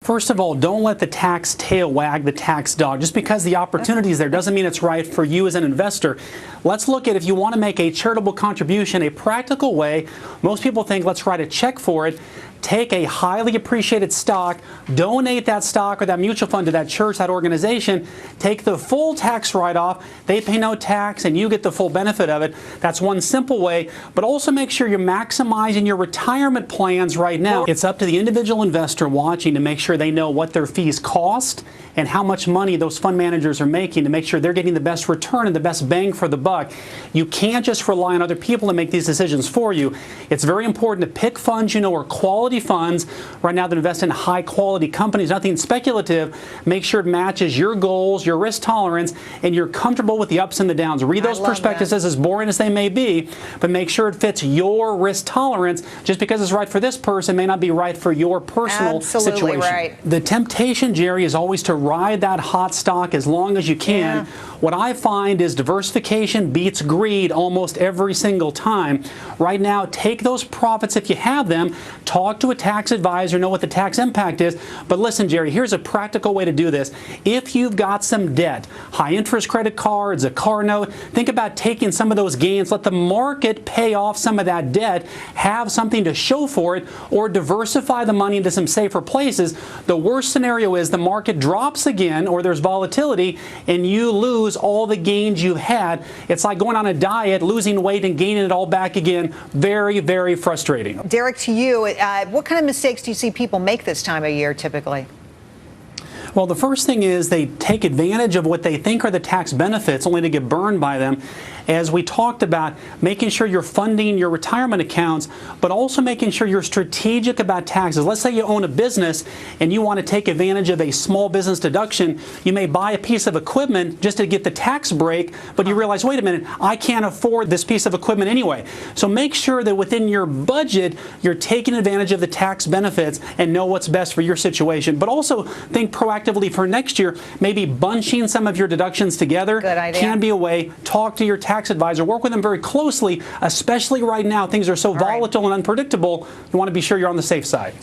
First of all, don't let the tax tail wag the tax dog. Just because the opportunity is there doesn't mean it's right for you as an investor. Let's look at if you want to make a charitable contribution, a practical way. Most people think let's write a check for it. Take a highly appreciated stock, donate that stock or that mutual fund to that church, that organization, take the full tax write-off, they pay no tax and you get the full benefit of it. That's one simple way, but also make sure you're maximizing your retirement plans right now. It's up to the individual investor watching to make sure they know what their fees cost and how much money those fund managers are making to make sure they're getting the best return and the best bang for the buck. You can't just rely on other people to make these decisions for you. It's very important to pick funds you know are quality funds right now that invest in high quality companies, nothing speculative. Make sure it matches your goals, your risk tolerance, and you're comfortable with the ups and the downs. Read those prospectuses, as boring as they may be, but make sure it fits your risk tolerance. Just because it's right for this person may not be right for your personal situation. Right. The temptation, Jerry, is always to ride that hot stock as long as you can. Yeah. What I find is diversification beats greed almost every single time. Right now, take those profits if you have them, talk to a tax advisor, know what the tax impact is. But listen, Jerry, here's a practical way to do this. If you've got some debt, high interest credit cards, a car note, think about taking some of those gains, let the market pay off some of that debt, have something to show for it, or diversify the money into some safer places. The worst scenario is the market drops again or there's volatility and you lose all the gains you've had. It's like going on a diet, losing weight and gaining it all back again. Very, very frustrating. Derrick, to you, what kind of mistakes do you see people make this time of year typically? Well, the first thing is they take advantage of what they think are the tax benefits only to get burned by them. As we talked about, making sure you're funding your retirement accounts, but also making sure you're strategic about taxes. Let's say you own a business and you want to take advantage of a small business deduction. You may buy a piece of equipment just to get the tax break, but you realize, wait a minute, I can't afford this piece of equipment anyway. So make sure that within your budget, you're taking advantage of the tax benefits and know what's best for your situation. But also think proactively for next year, maybe bunching some of your deductions together can be a way. Talk to your tax advisor, work with them very closely, especially right now. Things are so volatile and unpredictable. You want to be sure you're on the safe side.